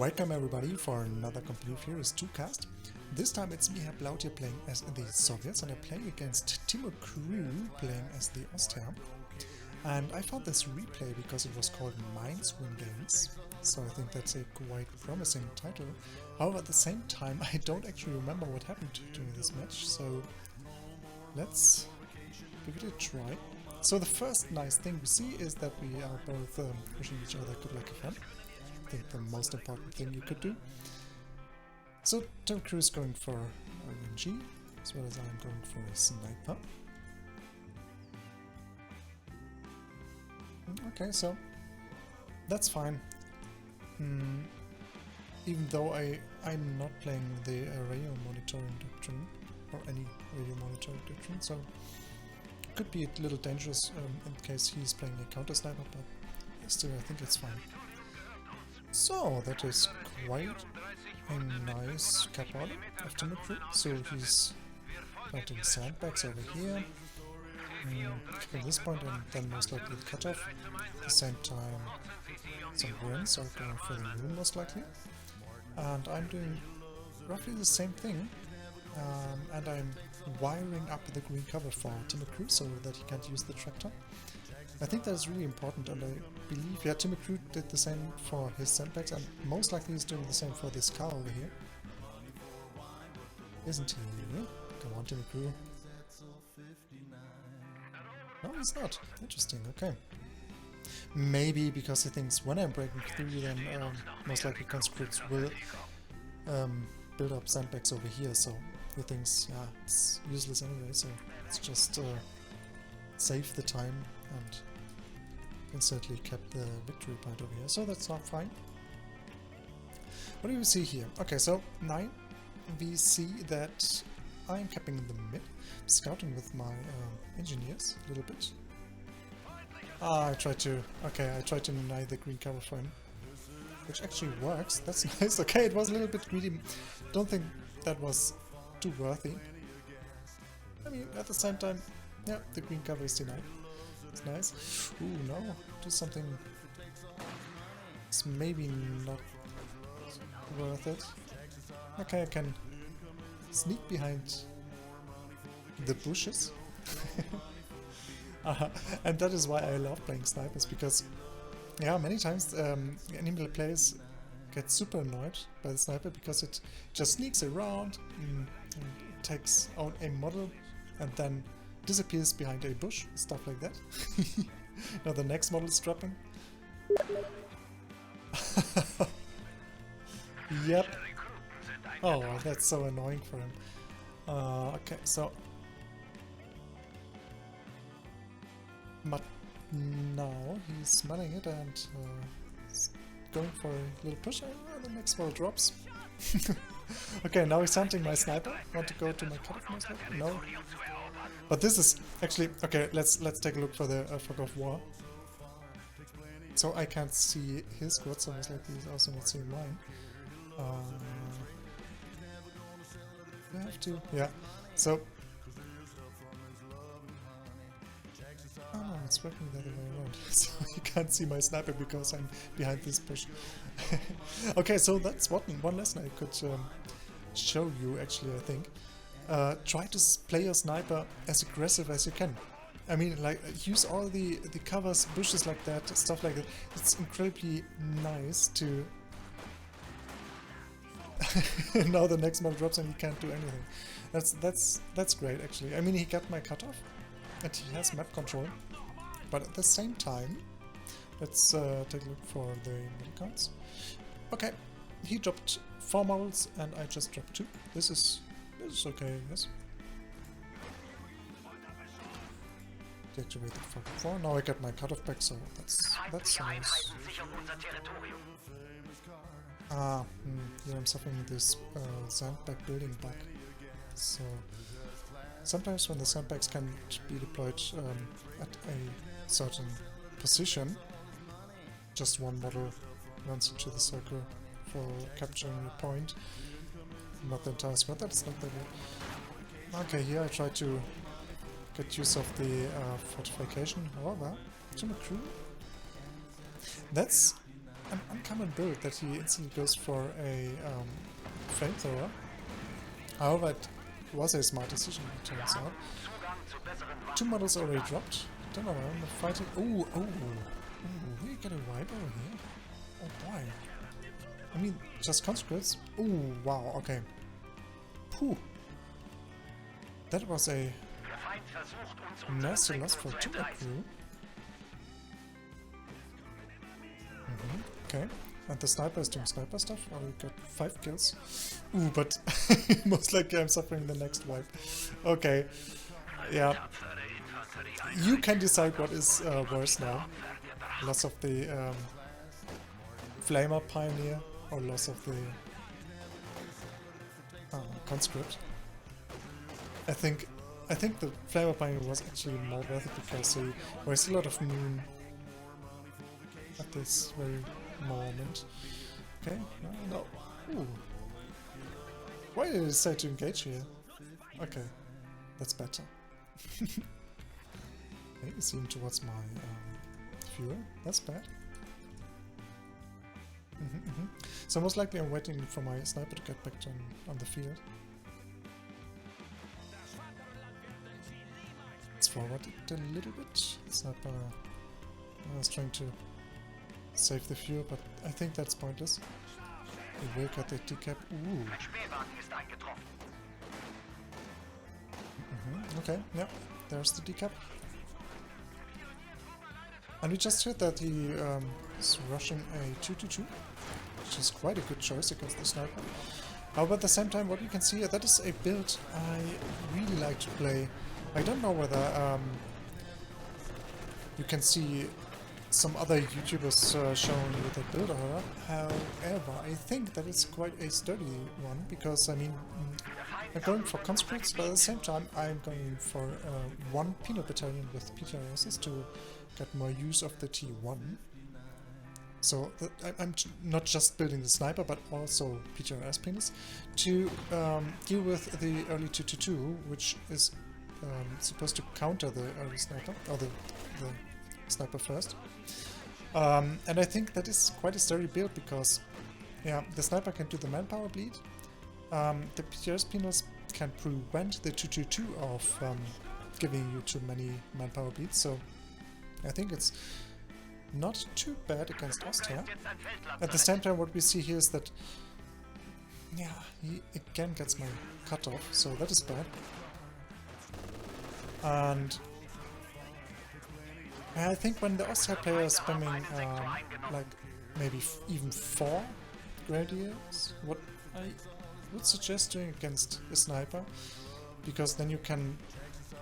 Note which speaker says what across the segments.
Speaker 1: Welcome everybody for another Complete Furious 2 cast. This time it's me, Blaut, here playing as the Soviets, and I'm playing against Timo Crew playing as the Austria. And I found this replay because it was called Mind Swim Games, so I think that's a quite promising title. However, at the same time, I don't actually remember what happened during this match, so let's give it a try. So the first nice thing we see is that we are both wishing each other good luck again. I think the most important thing you could do. So Timo Crew is going for ENG, as well as I'm going for a sniper. Okay, so that's fine. Even though I'm not playing the radio monitoring doctrine, or any radio monitoring doctrine, so it could be a little dangerous in case he's playing a counter sniper, but still I think it's fine. So that is quite a nice cap order of Timo Crew. So he's planting sandbags over here. At this point, and then most likely the cutoff. At the same time, some ruins are going for the room most likely. And I'm doing roughly the same thing. And I'm wiring up the green cover for Timo Crew so that he can't use the tractor. I think that is really important, and I believe, yeah, Timo Crew did the same for his sandbags, and most likely he's doing the same for this car over here. Isn't he? Come on, Timo Crew. No, he's not. Interesting, okay. Maybe because he thinks when I'm breaking through, then most likely conscripts will build up sandbags over here, so he thinks, yeah, it's useless anyway, so let's just save the time and instantly kept the victory point over here, so that's not fine. What do we see here? Okay, so 9, we see that I'm capping in the mid, scouting with my engineers a little bit. I tried to deny the green cover for him, which actually works. That's nice. Okay, it was a little bit greedy. Don't think that was too worthy. I mean, at the same time, yeah, the green cover is denied. It's nice. Ooh, no, do something. It's maybe not worth it. Okay, I can sneak behind the bushes. And that is why I love playing snipers, because yeah, many times enemy players get super annoyed by the sniper because it just sneaks around and takes out a model and then disappears behind a bush, stuff like that. Now the next model is dropping. Yep. Oh, that's so annoying for him. Okay, so but now he's smelling it and going for a little push. The next model drops. Okay, now he's hunting my sniper. Want to go to my cutoff most likely? No. But this is actually okay. Let's take a look for the fog of war. So I can't see his squad, so most likely he's also not seeing mine. I have to, yeah. So oh no, it's working the other way around. So you can't see my sniper because I'm behind this bush. Okay, so that's one lesson I could show you actually, I think. Try to play your sniper as aggressive as you can. I mean, like, use all the covers, bushes like that, stuff like that. It's incredibly nice to... Now the next model drops and he can't do anything. That's great actually. I mean, he got my cutoff and he has map control, but at the same time, let's take a look for the model counts. Okay, he dropped 4 models and I just dropped 2. This is okay, I guess. Deactivate the fog of war. Now I got my cutoff back, so that's nice. Yeah, I'm suffering this sandbag building bug. So sometimes when the sandbags can't be deployed at a certain position, just one model runs into the circle for capturing a point. Not the entire squad, that's not that good. Okay, here I try to get use of the fortification. However, Timo Crew, that's an uncommon build that he instantly goes for a flamethrower. However, it was a smart decision, it turns out. 2 models already dropped. Don't know, I'm fighting. Oh, we get a wipe over here. Oh boy. I mean, just conscripts. Oh, wow, okay. Phew. That was a nasty loss for Timber Crew. Okay. And the sniper is doing sniper stuff. Oh, we got 5 kills. Ooh, but most likely I'm suffering the next wipe. Okay. Yeah. You can decide what is worse now. Loss of the Flamer Pioneer or loss of the conscript. I think the Flamer Pioneer was actually more worth it because there was a lot of moon at this very moment. Okay, no. Ooh. Why did I decide to engage here? Okay, that's better. Okay, zoom towards my viewer. That's bad. So most likely I'm waiting for my sniper to get back on the field. Let's forward it a little bit. Sniper was trying to save the viewer, but I think that's pointless. We will get the decap. Ooh. Okay, yeah, there's the decap. And we just heard that he is rushing a 2-2-2, which is quite a good choice against the sniper. However, at the same time, what we can see here, that is a build I really like to play. I don't know whether you can see some other YouTubers showing you that build or not. However, I think that it's quite a sturdy one, because I mean, I'm going for conscripts, but at the same time I'm going for one peanut battalion with PTRSs to get more use of the T1. So I'm not just building the sniper, but also PTRS penis to deal with the early 2-2-2, which is supposed to counter the early sniper, or the sniper first. And I think that is quite a sturdy build because, yeah, the sniper can do the manpower bleed. The PTRS penis can prevent the 2-2-2 of giving you too many manpower bleeds. So I think it's not too bad against Austria. At the same time, what we see here is that, yeah, he again gets my cutoff, so that is bad. And I think when the Austria player is spamming like maybe even 4 grenadiers, what I would suggest doing against a sniper, because then you can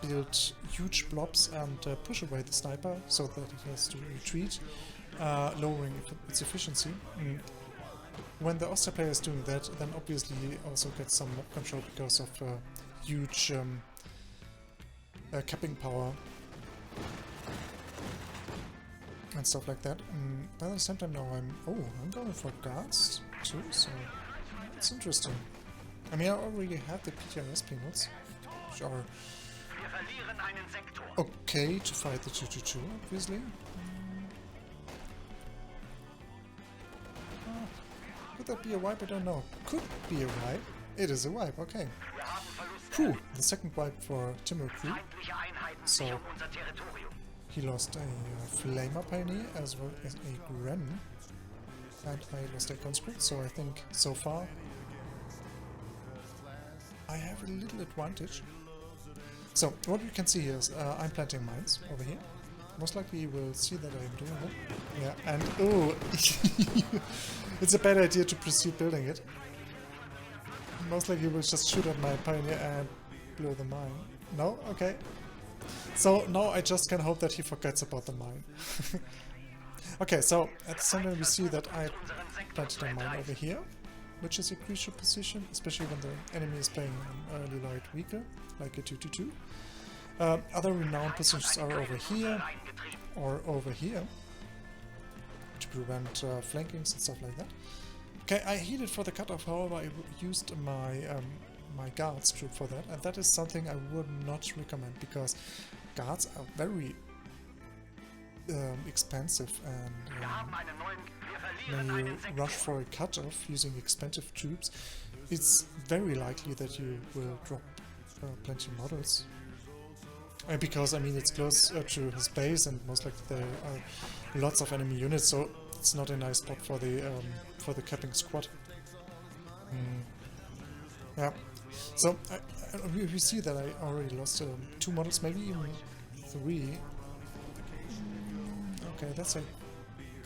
Speaker 1: build huge blobs and push away the sniper so that it has to retreat, lowering its efficiency. And when the Austria player is doing that, then obviously he also gets some mob control because of huge capping power and stuff like that. But at the same time now I'm going for guards too, so it's interesting. I mean, I already have the PTRS peanuts, which are okay to fight the 2-2-2, obviously. Could that be a wipe? I don't know. Could be a wipe. It is a wipe, okay. Whew, the second wipe for Timber Crew. So he lost a Flamer Pioneer as well as a Gren. And I lost a Conscript, so I think so far I have a little advantage. So what we can see here is I'm planting mines over here. Most likely you will see that I'm doing it. Yeah, and oh, it's a bad idea to proceed building it. Most likely you will just shoot at my pioneer and blow the mine. No? Okay. So now I just can hope that he forgets about the mine. Okay, so at the same time we see that I planted a mine over here, which is a crucial position, especially when the enemy is playing an early light vehicle, like a 2-2-2. Other renowned positions are over here, or over here, to prevent flankings and stuff like that. Okay, I healed for the cutoff, however I used my my guards troop for that, and that is something I would not recommend, because guards are very expensive and when you rush for a cutoff using expensive troops, it's very likely that you will drop plenty of models. Because, I mean, it's close to his base, and most likely there are lots of enemy units, so it's not a nice spot for the capping squad. Yeah, so we see that I already lost 2 models, maybe even 3. Okay, that's a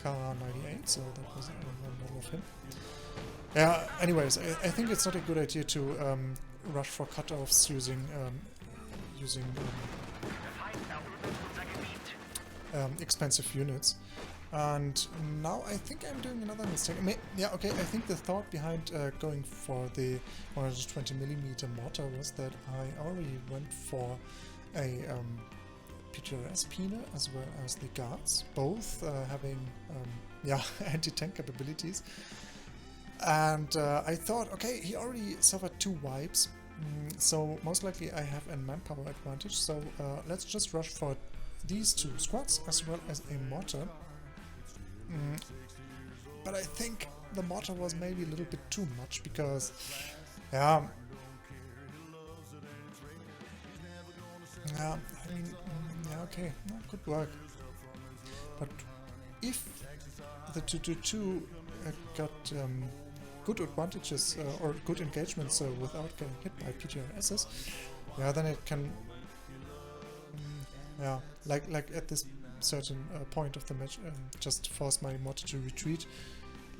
Speaker 1: K98, so that was one model of him. Yeah, anyways, I think it's not a good idea to rush for cutoffs using expensive units. And now I think I'm doing another mistake. Yeah, okay, I think the thought behind going for the 120mm mortar was that I already went for a PTRS Pina as well as the guards, both having yeah, anti-tank capabilities. And I thought, okay, he already suffered 2 wipes, so most likely I have a manpower advantage, so let's just rush for these 2 squads as well as a mortar. But I think the mortar was maybe a little bit too much, because yeah, I mean, yeah, okay, no, good work. But if the 222 got good advantages or good engagements without getting hit by PTRSs, yeah, then it can, yeah, like at this certain point of the match, just force my mortar to retreat,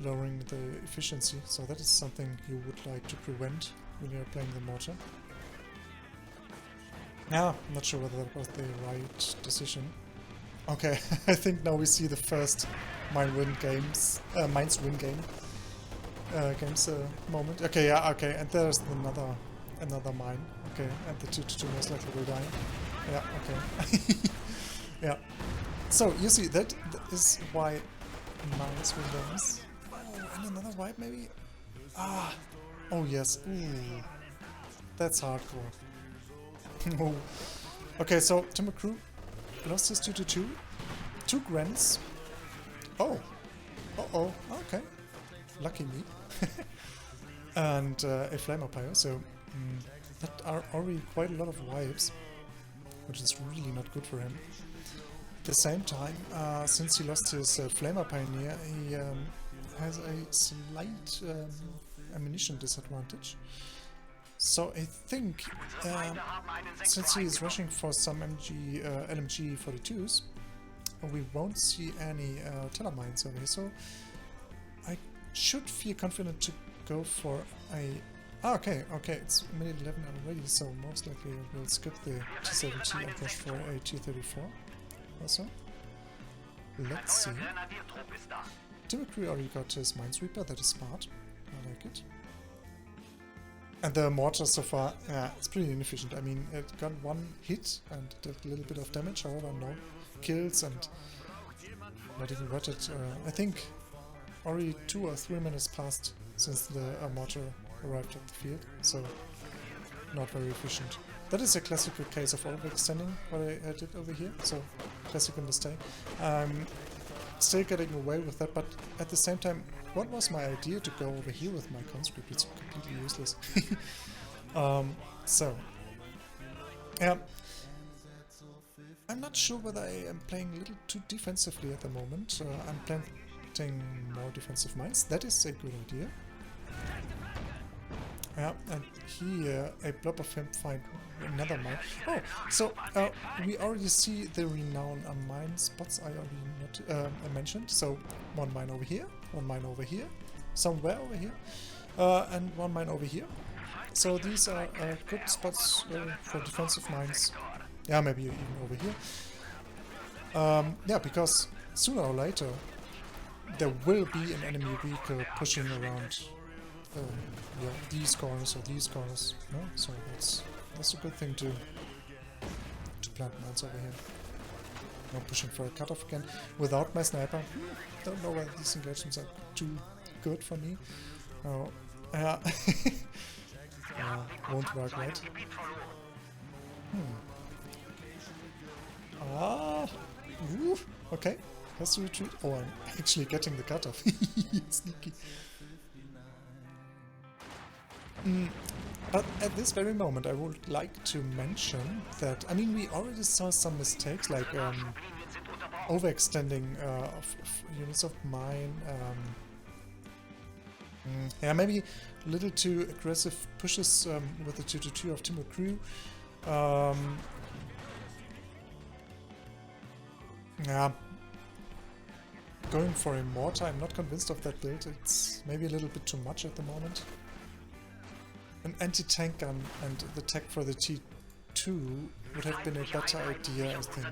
Speaker 1: lowering the efficiency. So that is something you would like to prevent when you're playing the mortar. Yeah, I'm not sure whether that was the right decision. Okay, I think now we see the first Mainz win games moment. Okay, yeah, okay, and there's another mine. Okay, and the 222 most likely will die. Yeah, okay. Yeah. So you see, that is why Mainz win games. Oh, and another wipe maybe? Ah, oh yes. Ooh, that's hardcore. Oh. Okay, so Timber Crew lost his 222. 2 Grens. Oh. Uh-oh. Okay. Lucky me. And a Flamer Pyre, so that are already quite a lot of wipes, which is really not good for him. At the same time, since he lost his Flamer Pioneer, he has a slight ammunition disadvantage. So I think, since he is rushing for some LMG 42s, we won't see any Telemines over here, so I should feel confident to go for a... okay, it's minute 11 already, so most likely we'll skip the T70 and rush for a T34 also. Let's see. Timothy already got his Minesweeper, that is smart. I like it. And the mortar so far, it's pretty inefficient. I mean, it got 1 hit and did a little bit of damage, however, no kills and not even wetted. I think already 2 or 3 minutes passed since the mortar arrived at the field, so not very efficient. That is a classical case of overextending, what I did over here, so classical mistake. Still getting away with that, but at the same time, what was my idea to go over here with my conscript? It's completely useless. So, yeah. I'm not sure whether I am playing a little too defensively at the moment. I'm planting more defensive mines. That is a good idea. Yeah, and here a blob of him find another mine. Oh, so we already see the renowned mine spots I already mentioned. So 1 mine over here, 1 mine over here, somewhere over here, and 1 mine over here. So these are good spots for defensive mines. Yeah, maybe even over here. Yeah, because sooner or later there will be an enemy vehicle pushing around yeah, these corners or these corners. No? So that's a good thing to plant mines over here. Now pushing for a cutoff again without my sniper. Don't know whether these engagements are too good for me. Oh, yeah. Won't work, right? Ah, ooh, okay. Has to retreat. Oh, I'm actually getting the cutoff. Sneaky. But at this very moment, I would like to mention that, I mean, we already saw some mistakes, like overextending of units of mine. Yeah, maybe a little too aggressive pushes with the 2-2 of Timber Crew. Yeah, going for a mortar, I'm not convinced of that build. It's maybe a little bit too much at the moment. An anti-tank gun and the tech for the T2 would have been a better idea, I think.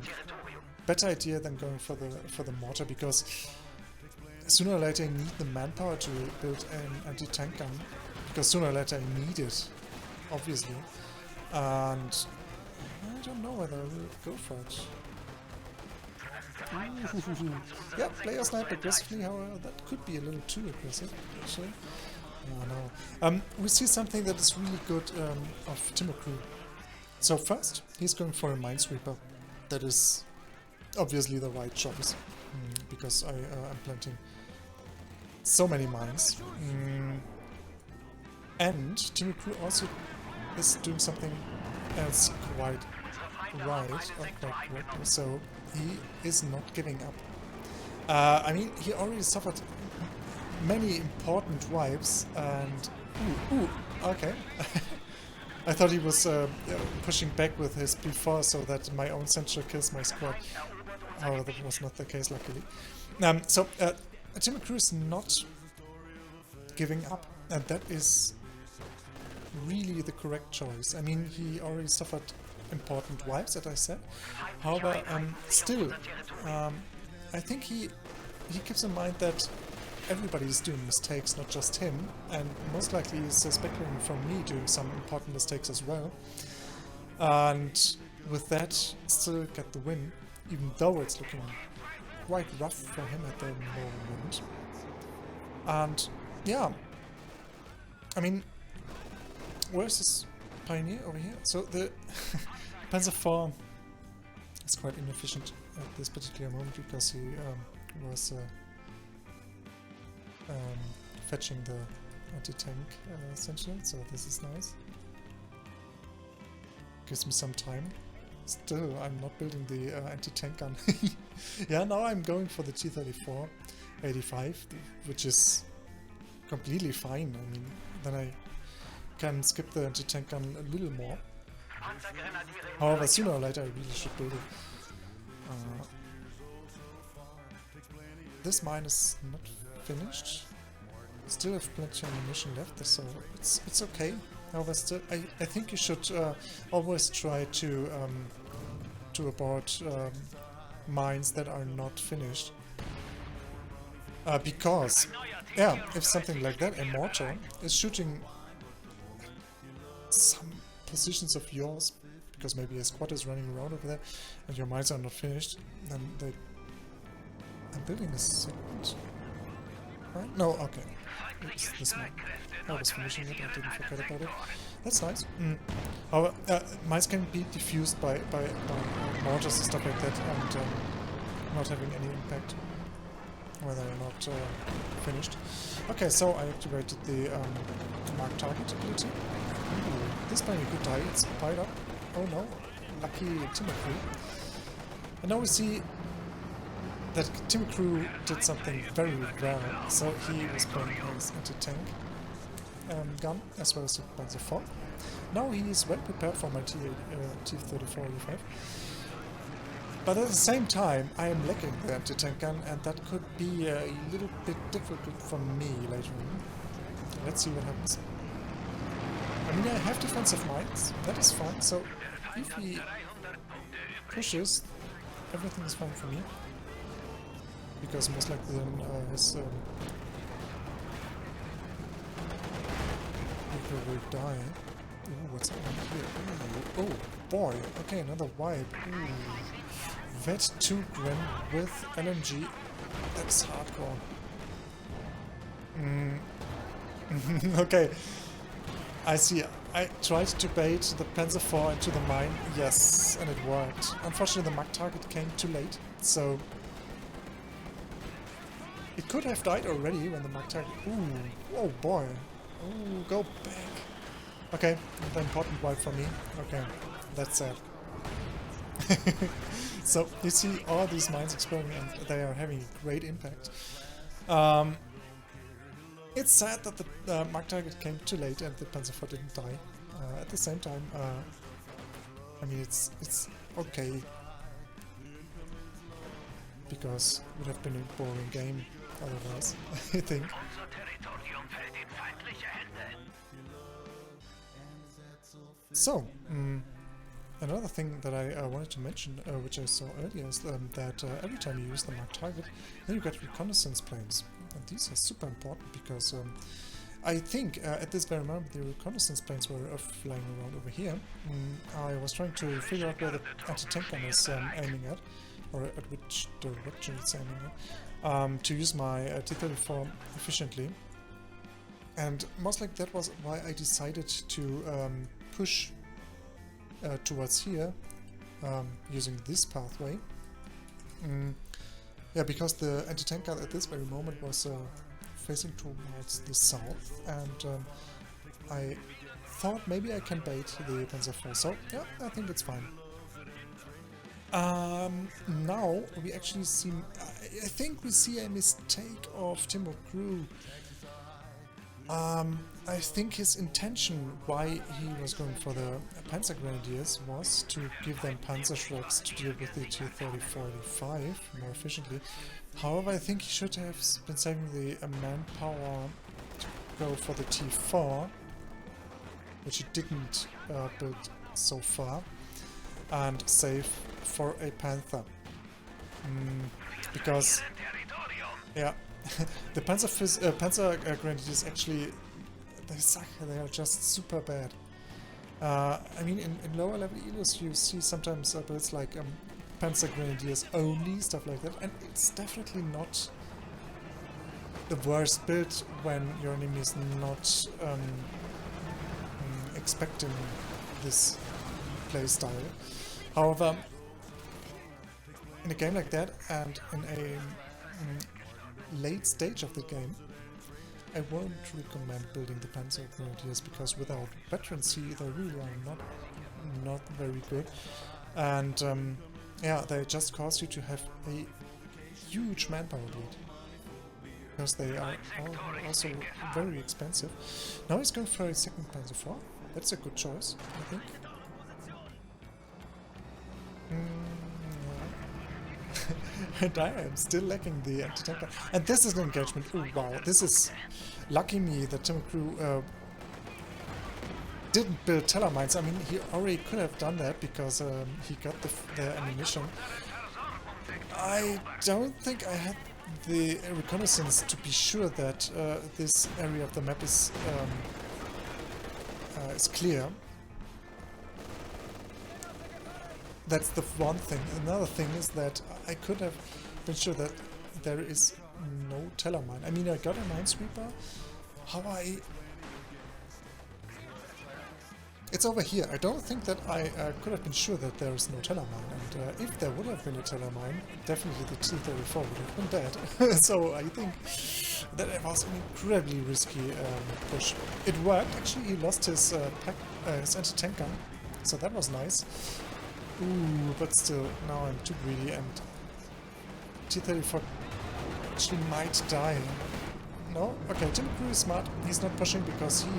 Speaker 1: Better idea than going for the mortar, because sooner or later I need the manpower to build an anti-tank gun, because sooner or later I need it, obviously. And I don't know whether I will go for it. Yeah, player snipe aggressively, however, that could be a little too aggressive, actually. Oh no. We see something that is really good of Timber Crew. So first, he's going for a Minesweeper. That is obviously the right choice, because I am planting so many mines. And Timber Crew also is doing something else quite right, or quite correct. So he is not giving up. I mean, he already suffered many important wipes, and okay. I thought he was pushing back with his P4 so that my own sentry kills my squad. However, that was not the case, luckily. So Timber Crew is not giving up, and that is really the correct choice. I mean, he already suffered important wipes, as I said. However, still, I think he keeps in mind that everybody is doing mistakes, not just him, and most likely is suspecting from me doing some important mistakes as well. And with that, still get the win, even though it's looking quite rough for him at the moment. And yeah, I mean, where's this Pioneer over here? So the Panzer IV is quite inefficient at this particular moment, because he was fetching the anti-tank essentially, so this is nice. Gives me some time. Still, I'm not building the anti-tank gun. Yeah, now I'm going for the T-34 85, which is completely fine. I mean, then I can skip the anti-tank gun a little more. However, sooner or later I really should build it. This mine is not finished. Still have plenty of ammunition left, so it's okay. However, still, I think you should always try to abort mines that are not finished. Because, yeah, if something like that, a mortar, is shooting some positions of yours, because maybe a squad is running around over there, and your mines are not finished, then they... I'm building a second... Right? No, okay. It's this one. I was finishing it, I didn't forget about it. That's nice. However, mines can be diffused by mortars and stuff like that, and not having any impact whether or not finished. Okay, so I activated the mark target ability. Ooh, this might be a good die. It's piled up. Oh no, lucky Timber Crew. And now we see that Timber Crew did something very well. So he was playing his anti-tank gun as well as the Panzer IV. Now he is well prepared for my T-34 E5. But at the same time, I am lacking the anti-tank gun, and that could be a little bit difficult for me later on. Let's see what happens. I mean, I have defensive mines, that is fine, so if he pushes, everything is fine for me. Because most likely then his people will die. Ooh, what's happening here? Ooh, oh boy, okay, another wipe. Ooh. Vet 2 Gren with LMG. That's hardcore. Okay. I see. I tried to bait the Panzer IV into the mine. Yes, and it worked. Unfortunately, the MAC target came too late, so It could have died already when the Mark target... Ooh, oh boy. Ooh, go back. Okay, the important wipe for me. Okay, that's sad. So, you see all these mines exploding and they are having a great impact. It's sad that the Mark target came too late and the Panzer IV didn't die. At the same time, I mean, it's okay. Because it would have been a boring game otherwise, I think. So, another thing that I wanted to mention, which I saw earlier, is that every time you use the Mark target, then you get reconnaissance planes. And these are super important because I think at this very moment the reconnaissance planes were flying around over here. I was trying to figure out where the anti-tank gun is aiming at, or at which direction it's aiming at, to use my T-34 efficiently. And most likely that was why I decided to push towards here, using this pathway. Yeah, because the anti-tank gun at this very moment was facing towards the south, and I thought maybe I can bait the Panzer IV, so yeah, I think it's fine. Now we actually see, I think we see a mistake of Timo Crew. I think his intention why he was going for the Panzer Grenadiers was to give them Panzerschrecks to deal with the T-30-45 more efficiently. However, I think he should have been saving the manpower to go for the T-4, which he didn't build so far, and save for a Panther. Because, yeah, the Panzer Grenadiers actually, they suck, they are just super bad. I mean, in lower level ELOs you see sometimes builds like Panzer Grenadiers only, stuff like that, and it's definitely not the worst build when your enemy is not expecting this playstyle. However, in a game like that and in a late stage of the game, I won't recommend building the Panzer Grenadiers because without veterancy they really are not very good, and yeah, they just cause you to have a huge manpower bleed because they are also very expensive. Now he's going for a second Panzer IV. That's a good choice, I think. And I am still lacking the anti-tank gun. And this is an engagement. Oh wow, this is lucky me that Timo Crew didn't build teller mines. I mean, he already could have done that because he got the ammunition. I don't think I had the reconnaissance to be sure that this area of the map is clear. That's the one thing. Another thing is that I could have been sure that there is no teller mine. I mean, I got a minesweeper. How It's over here. I don't think that I could have been sure that there is no teller mine. And if there would have been a teller mine, definitely the T-34 would have been dead. So I think that it was an incredibly risky push. It worked. Actually, he lost his anti-tank gun, so that was nice. Ooh, but still, now I'm too greedy and T-34 actually might die. No? Okay, Timo Crew is smart. He's not pushing because he,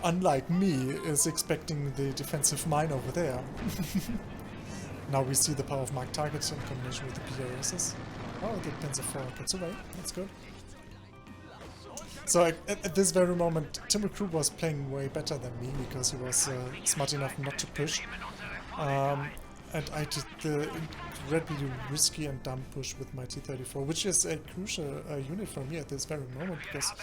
Speaker 1: unlike me, is expecting the defensive mine over there. Now we see the power of marked targets in combination with the PRSs. Oh, the Panzer IV gets away. That's good. So at this very moment, Timo Crew was playing way better than me because he was smart enough not to push. And I did the incredibly risky and dumb push with my T-34, which is a crucial unit for me at this very moment because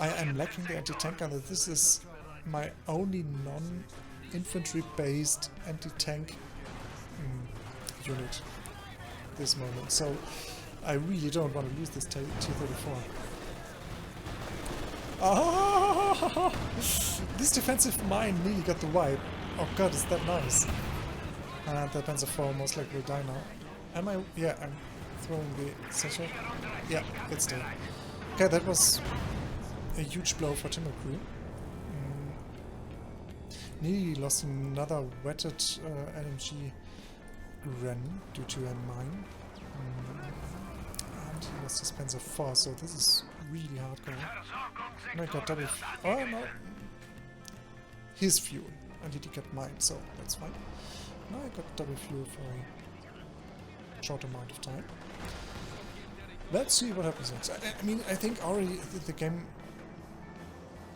Speaker 1: I am lacking the anti-tank gun. This is my only non-infantry based anti-tank unit at this moment. So I really don't want to lose this T-34. Ah! This defensive mine nearly got the wipe. Oh god, is that nice. And the Panzer IV most likely will die now. Am I? Yeah, I'm throwing the satchel. Yeah, it's there. Okay, that was a huge blow for Timocru. Nearly lost another wetted LMG Gren due to a mine. And he lost his Panzer IV, so this is really hardcore. And I got double... Oh no! His fuel. And he did get mine, so that's fine. Now I got double fuel for a short amount of time. Let's see what happens next. I mean, I think already the game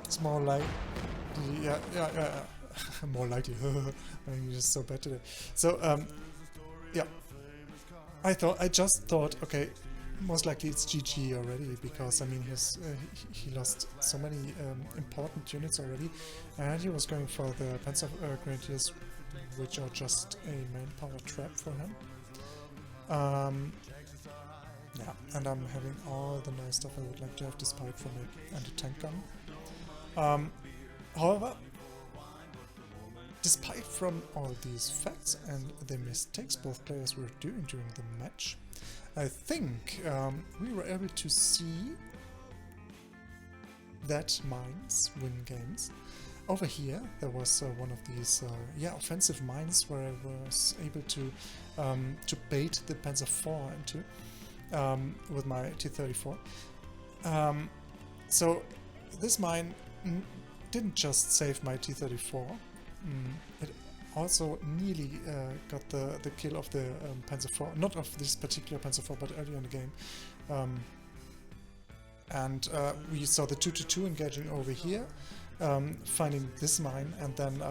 Speaker 1: is more like... Yeah. More likely. I'm just so bad today. So, yeah. I just thought, okay, most likely it's GG already, because I mean he lost so many important units already, and he was going for the Panzer Grenadiers, which are just a manpower trap for him. Yeah, and I'm having all the nice stuff I would like to have, despite from an anti-tank gun. However, despite from all these facts and the mistakes both players were doing during the match, I think we were able to see that mines win games. Over here there was one of these offensive mines where I was able to bait the Panzer IV into with my T-34. So this mine didn't just save my T-34, it also nearly got the kill of the Panzer IV, not of this particular Panzer IV, but earlier in the game. And we saw the 2-2 engaging over here, finding this mine, and then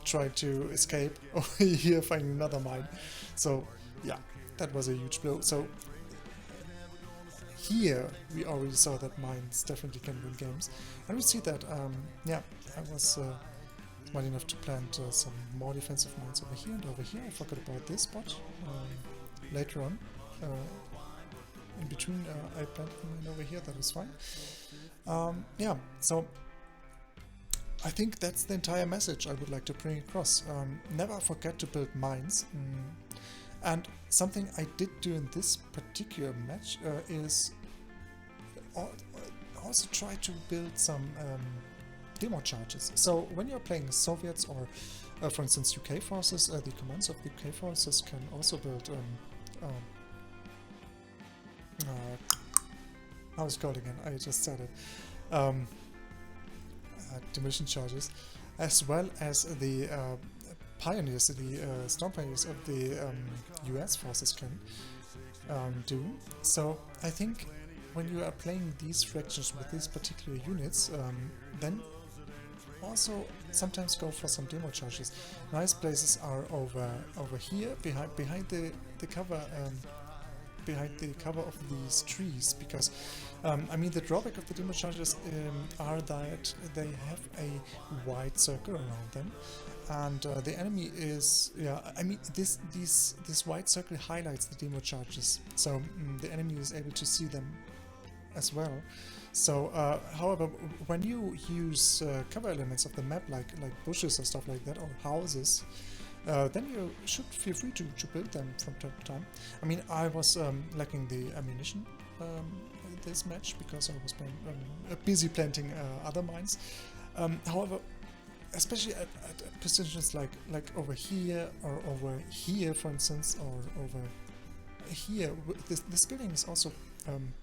Speaker 1: tried to escape over here, finding another mine. So yeah, that was a huge blow. So here we already saw that mines definitely can win games, and we see that yeah, I was smart enough to plant some more defensive mines over here and over here. I forgot about this spot later on. In between, I planted a mine over here. That is fine. Yeah, so I think that's the entire message I would like to bring across. Never forget to build mines. And something I did do in this particular match is also try to build some demo charges. So when you're playing Soviets or for instance UK forces, the commands of the UK forces can also build how's it called again? I just said it. Demolition charges, as well as the pioneers, the storm pioneers of the US forces can do. So I think when you are playing these fractions with these particular units, then also sometimes go for some demo charges. Nice places are over here behind the cover. Behind the cover of these trees, because I mean the drawback of the demo charges are that they have a wide circle around them, and the enemy is I mean this wide circle highlights the demo charges, so the enemy is able to see them as well. So however, when you use cover elements of the map like bushes or stuff like that, or houses, then you should feel free to build them from time to time. I mean, I was lacking the ammunition this match because I was busy planting other mines. However, especially at positions like over here or over here, for instance, or over here, this building is also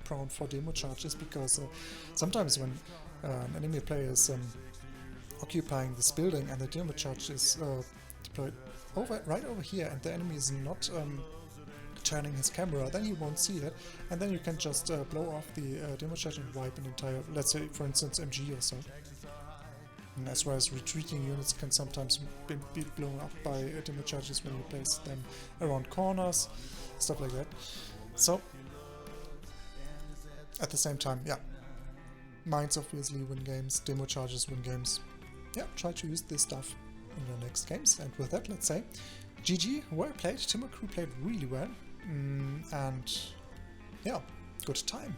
Speaker 1: prone for demo charges, because sometimes when an enemy player is occupying this building and the demo charge is deployed right over here, and the enemy is not turning his camera, then he won't see it, and then you can just blow off the demo charge and wipe an entire, let's say for instance MG or so. And as well as retreating units can sometimes be blown up by demo charges when you place them around corners, stuff like that. So at the same time, yeah, mines obviously win games, demo charges win games. Yeah, try to use this stuff in your next games. And with that, let's say GG, well played. Timocru played really well, and yeah, good time.